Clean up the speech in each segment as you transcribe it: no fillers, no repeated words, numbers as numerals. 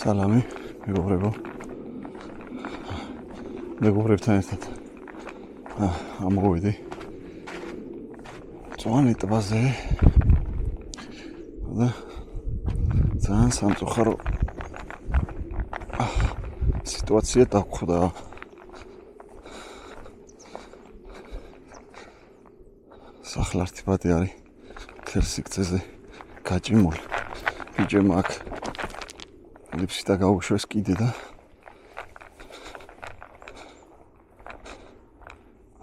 სალამი, მეგობრებო. მეგობრებთან ერთად ამოვიდი წვანი ტბაზე და ძალიან სამწუხარო სიტუაცია დაგვხვდა. სახლართი ბადი არის მთელ სიგრძეზე გაჭიმული. ბიჭებმა აქ ლიფსი და გაუშვეს კიდე და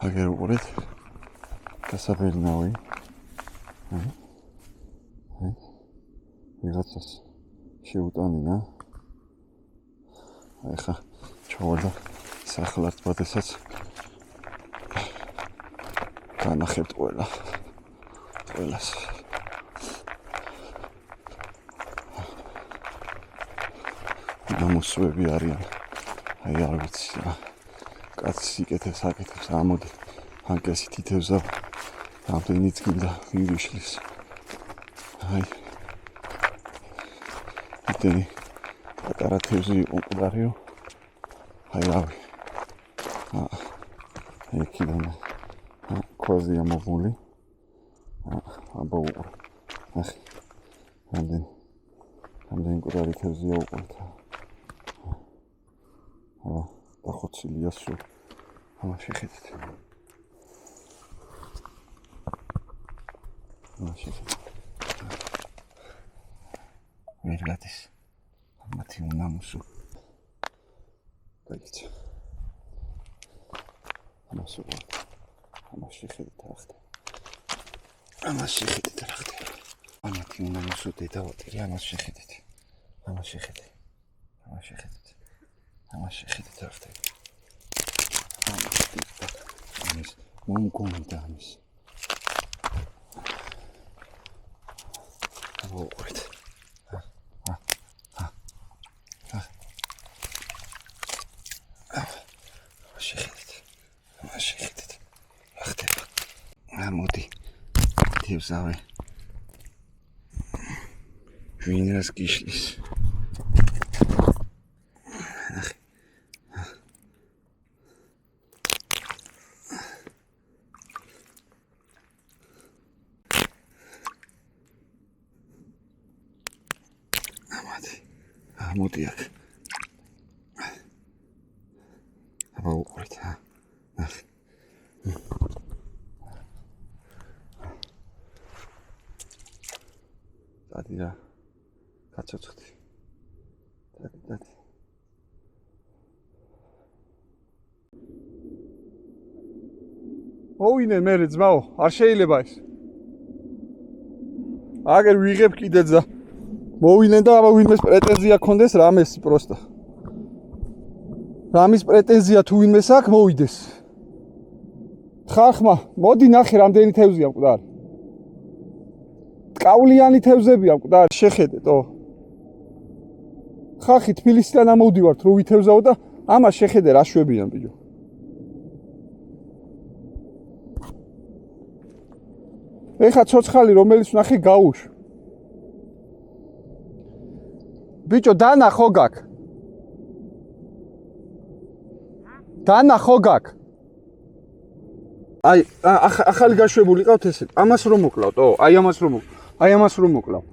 აგერ უყურეთ გასაბერნავი ვიღაცას შეუტანია. აი ხა ჩავარდა სახლართ ბადესაც განახებთ ყველას. ნამოსვები არიან. აი არ ვიცი რა. კაცი იკეთებს აკეთებს ამოდი. ანკესი თითევსა რამდენიც გინდა მივიშლის. აი იტენი პატარა თევზი იყო მკვდარიო. აი რავი. ეკიდან ქვაზია მოგული. აბა უყურე. ახი რამდენი მკვდარი თევზია უყურეთ. დახოცილია სულ. შეხედეთ. ვერ გადის. მათი უნამუსო. გაიქცა. შეხედეთ რა ხდება. შეხედეთ რა ხდება. მათი უნამუსო დედავატირი შეხედეთ. შეხედეთ. შეხედეთ რა ხდება. ამის მომგონდა ამის. უყურეთ. შეხედეთ. რა ხდება. მოდი. თევზავე. ვინას გიშლის. მოდი აქ. აბა უყურეთ. დადი რა. გაცოცხლდი. დადი. მოვინე მე ძმაო, არ შეიძლება ეს. აგერ ვიღებ კიდე ძა. მოვინე და აბა ვინმეს პრეტენზია ქონდეს რამეს პროსტა. რამის პრეტენზია თუ ვინმეს აქვს მოვიდეს. ხახმა, მოდი ნახე რამდენი თევზია მკვდარი. ტკავლიანი თევზებია მკვდარი, შეხედეთო. ხახი თბილისიდან ამოვდივართ რო ვითევზაო და ამას შეხედე რა შვებიან ბიჭო. ეხა ცოცხალი რომელიც ნახე გაუშ. ბიჭო დანახო გაკ. აი ახალი გაშვებული ყავთ ესე. ამას რომ მოკლავტო? აი ამას რომ მოკლავ.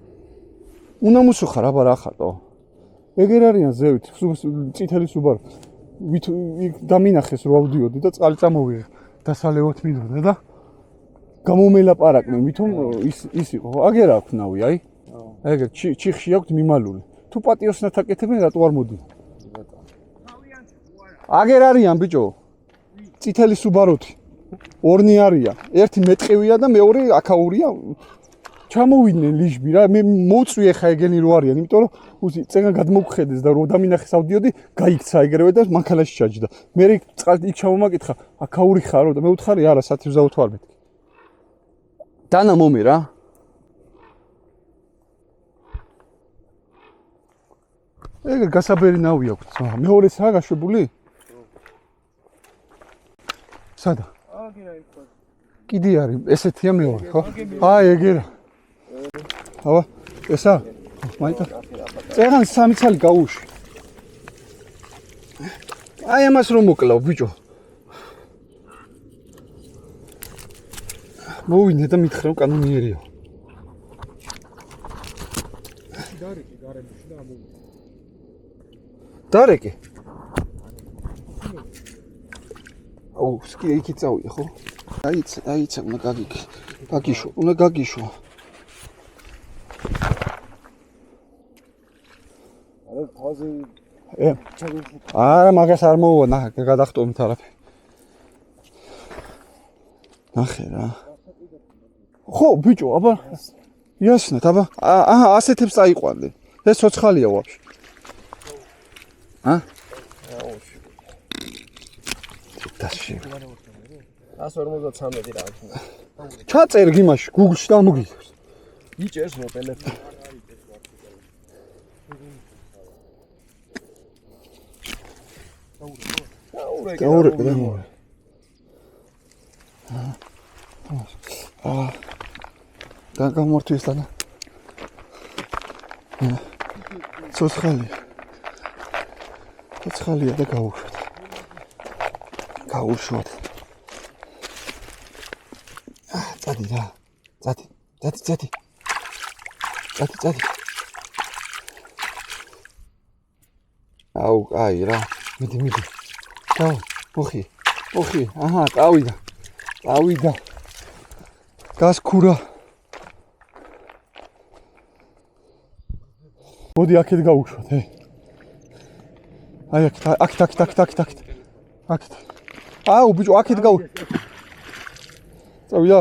უნამუსო ხარ აბა რა ხარტო? ეგერ არიან ზევით, წითელი სუბარო. დამინახეს რო ავდიოდი და წყალი წამოვიღე. დასალევოთ მინდოდა და გამომელაპარაკნენ, ვითომ ის იყო. აგერ აქვს ნავი, აი. ეგერ ჩიხში აქვს მიმალული. თუ პატიოსნად აკეთებენ, რატო არ მოდი? აგერ არიან ბიჭო. წითელი სუბაროთი. ორნი არიან. ერთი მეტყევია და მეორე აკაურია. ჩამოვიდნენ ლიშბი რა. მე მოუწვი ხა ეგენი რო არიან, იმიტომ რომ წენა გადმოგხედეს და რო დამინახეს ავდიოდი, გაიქცა ეგრევე და მანქანაში ჩაჯდა. მე იქ ჩამომაკითხა, აკაური ხარო და მე ვთხარი არა, სათევზაო თუ არ მეთქი. დანა მომე რა. ეგრე გასაბერი ნავი აქვს. მეორე საა გაშვებული? სადა? კიდე არის, ესეთია მეორე, ხო? აი ეგერა. აბა, ესა? მაიტა. წეგან სამი ცალი გაუში. აი ამას რომ მოკლავ ბიჭო. მოვინე და მითხრა რომ კანონიერია. დარეკი. აუ, სკი იქ წავია ხო? აიცა, უნდა გაგიშვა. არა, მაგას არ მოუვა, გადახტომით არაფერი. ნახე რა. ხო, ბიჭო, აბა. იასნეთ, აბა. აჰა, ასეთებს წაიყვანდი. ეს ცოცხალია ვაფშე. დაში. 153 რა. ჩაწერ გიმაში, Google-ში დამოგიძებს. იჭერს ნო ტელეფონი. გაურეკე და და გამორთვის და ცოცხალია და გაუშვათ. წადი რა. წადი. აუ, აი რა. მიდი. ჩაო, მოხი. აჰა, წავიდა. გასქურა. მოდი აქეთ გავუშვათ, აი აქეთ. აუ, ბიჭო, აქეთ წავიდა.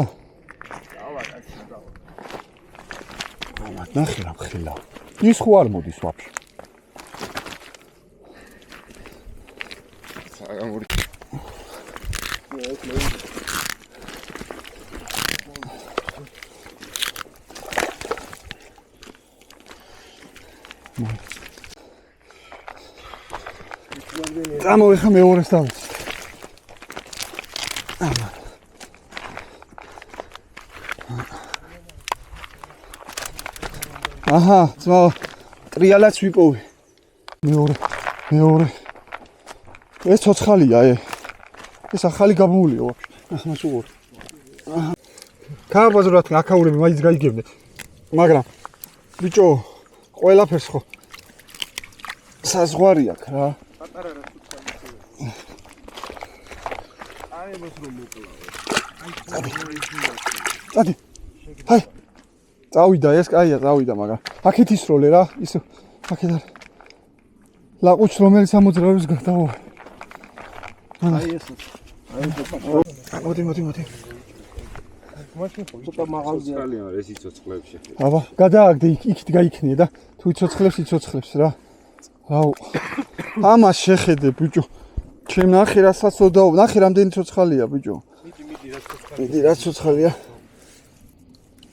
ნახე რა ხილა. ის ხო არ მოდის ვაფშე. წამოიხა მეორეს დავიცი. აჰა, ძმა, ტრიალაც ვიპოვე. მეორე. ეს ცოცხალია, ეს ახალი გამოულია ვაფშე. ახლა სულ. ქაბაზრად აკაურები მაინც გაიგებდე. მაგრამ ბიჭო, ყველაფერს ხო საზღვარი აქვს რა. პატარა რა ცოცხალი. აი მას რომ მოკლავ. წადი. ჰაი. წავიდა ეს, კაია, წავიდა, მაგრამ აქეთ ისროლე რა, ისე აქეთ არის. ლაყუჩს რომელიც ამოძრავებს გადავა. აი ეს. მოდი. მაშინ ხო ცოტა მაღალია. ძალიან ეს იცოცხლებში. აბა, გადააგდე იქით გაიქნია და თუ იცოცხლებს რა. რაუ. ამას შეხედე ბიჭო. ჩემ ნახე რა საცოდაო, ნახე რამდენი ცოცხალია ბიჭო. მიდი რა ცოცხალია.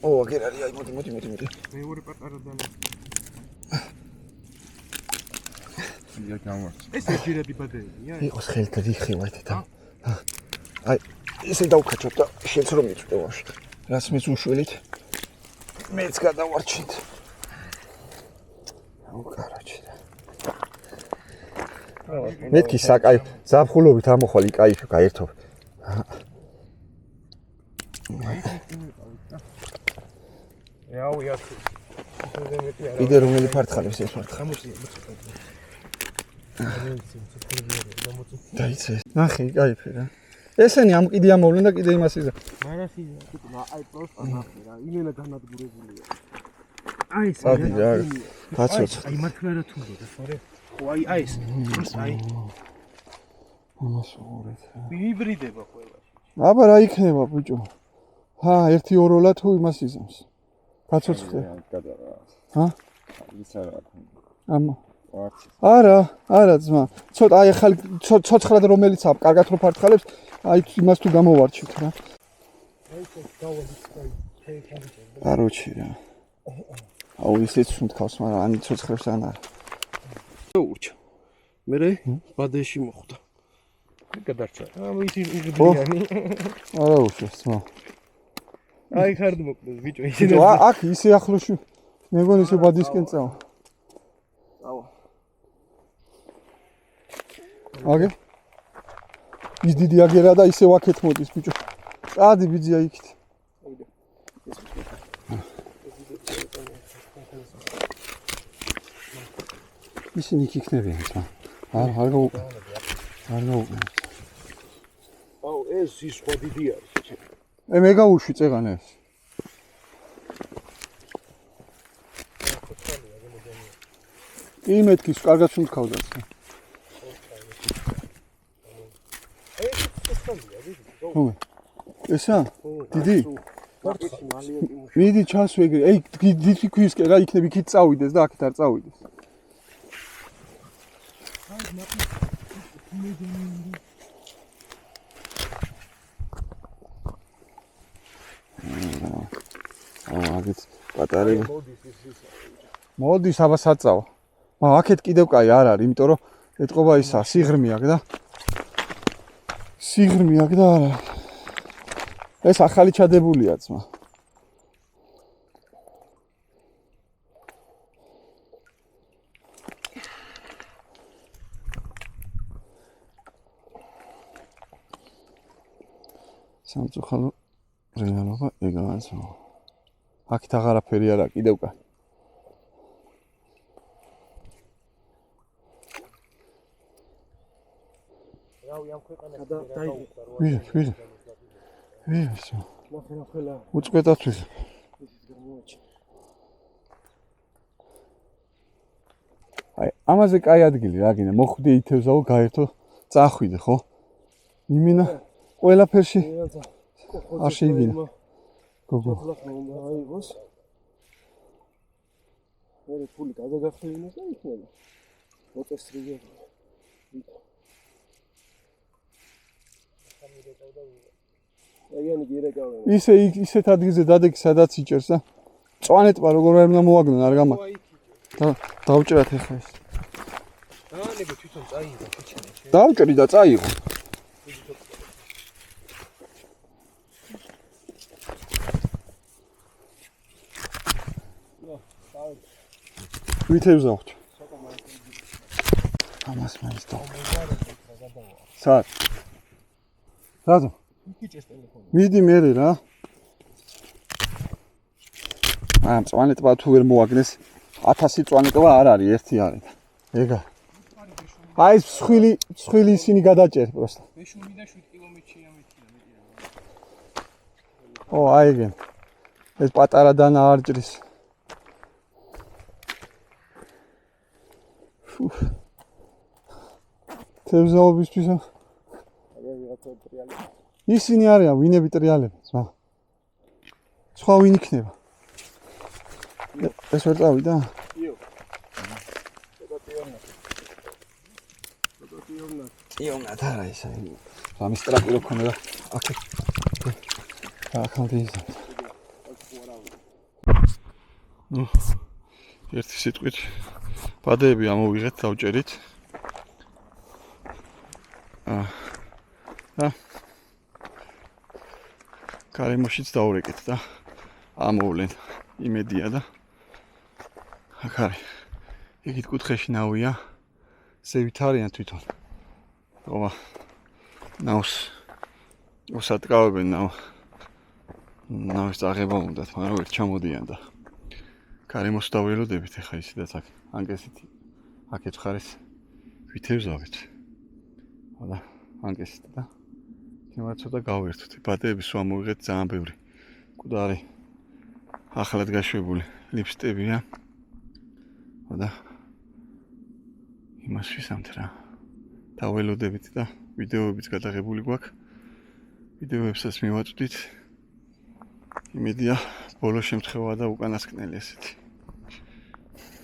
ო, აგერ არის, აი მოდი. მეორე პატარა და ია გამართ. ეს ეჯერები ბადეებია? იყოს ხელთა ვიხევათ და. აი, ისე დავკაჩოთ და შენც რომ მიწვდე ვაშ. რას მეც უშველით. მეც გადავარჩინთ. აუ, კაროჩი. მეთქი საკაი, ზაფხულობით ამოხვალ იკაიფი გაერთო. აუ, იათი. კიდე რომელი ფართხალებს ეს ფართხა. დაიცე. ნახე, იკაიფი რა. ესენი ამ კიდე ამოვლენ და კიდე იმას იზა. მარასიზა, აი პროსტა ნახე რა, იმენა განადგურებულია. აი ეს ადი რა. გაცოცხ. აი მართლა რა თუნდა, ხარე? ხო, აი ეს. პროსტა აი. ამას უყურეთ რა. ვიბრიდება ყველა. აბა რა იქნება ბიჭო? ჰა, 1-2 თუ იმას იზამს. გაცოცხლე. ჰა? ის არა. ამა. არა ძმა. ცოტა აი ახალი ცოცხლად რომელიც აქვს, კარგად რო ფართხალებს, აი იმას თუ გამოვარჩით რა. კაროჩი რა. აუ ისეც უნდქავს, მაგრამ ანი ცოცხლებს ან არა. ურჩა. მერე ბადეში მოხვდა. გადარჩა. ის იგდიანი. არა უშავს ძმა. აი ხარდ მოკლეს ბიჭო ისე. აქ ისე ახლოში მეგონი ისე ბადისკენ წავა. აუ. აგე? ის დიდი აგერა და ისე ვაქეთ მოდის ბიჭო. წადი ბიძია იქით. ისინი იქ იქნებიან ცა. არ გაუყენებთ. აუ ეს ის სხვა დიდი არის. მე გავუშვი წეღანეს. კი მეთქის კარგად შუნთქავდაც. ესა? დიდი? მიდი ჩასვე ეგრე. ეი დიდი ქვისკენ რა იქნები იქით წავიდეს და აქეთ არ წავიდეს. აგეთ პატარები. მოდის აბა საწავა. აქეთ კიდევ კაი არ არის, იმიტომ რომ ეთყობა ისა სიღრმე აქვს და სიღრმე აქვს და არა. ეს ახალი ჩადებულია ძმა. სამწუხარო რეალობა ეგაა. აქეთ აღარაფერი არა კიდევ კაი. ვიღო. უწყვეტათვის. აი, ამაზე კაი ადგილი რა გინდა, მოხვდი ითევზაო, გაერთო, წახვიდე, ხო? იმენა ყველაფერში არ შეიგინა. გოგო. აიღოს. მე ფული გადაგახსენინოს და იქნება. მოწესრიგე. ეგენი გირეკავენ. ისეთ ადგილზე დადეგი სადაც იჭერს და წვანეტყვა როგორ არ უნდა მოაგნონ არ გამა. დავჭრათ ახლა ეს. დაანებო თვითონ წაიღო ქუჩაში. დავჭრი და წაიღო. ვითევზავთ. ამას მაინც და. სად? რაზო? იქიჭეს ტელეფონი. მიდი მერე რა. წვანეტყვა თუ ვერ მოაგნეს 1000 წვანეტყვა არ არის, ერთი არის. ეგა. აი ეს მსხვილი ისინი გადაჭერ პროსტა. მე 7 კილომეტრია მეთქია მეტი რა. ო აი ეგენ. ეს პატარა დანა არ ჭრის. თევზაობისთვის ისინი არიან ვინები ტრიალები ძმა. სხვა ვინ იქნება? ეს ვერ წავიდა? იო. იომნად არა ის აი. ამის ტრაპი რო ქონდა და აქეთ. აქამდე ის. ნუ ერთი სიტყვით ბადეები ამოვიღეთ, დავჭერით. გარემოშიც დაურეკეთ და ამოვლენ იმედია და აქ არის. იქით კუთხეში ნავია. ზევით არიან თვითონ. ობა ნავს უსატკავებენ ნავის აღება უნდათ, მაგრამ ვერ ჩამოდიან და გარემოს დაველოდებით ახლა ისედაც აქ ანგესით აქეთ ხარეს ვითევზავით. და ანგესით და თემაც ცოტა გავერთოთ. ბადეები სულ ამოვიღეთ ძალიან ბევრი. კუდარი ახლად გაშვებული ლიფსტებია. და იმას ვისამთ რა. დაველოდებით და ვიდეოებიც გადაღებული გვაქვს. ვიდეოებსაც მივაწვდით. იმედია ბოლო შემთხვევაა და უკანასკნელი ესეთი.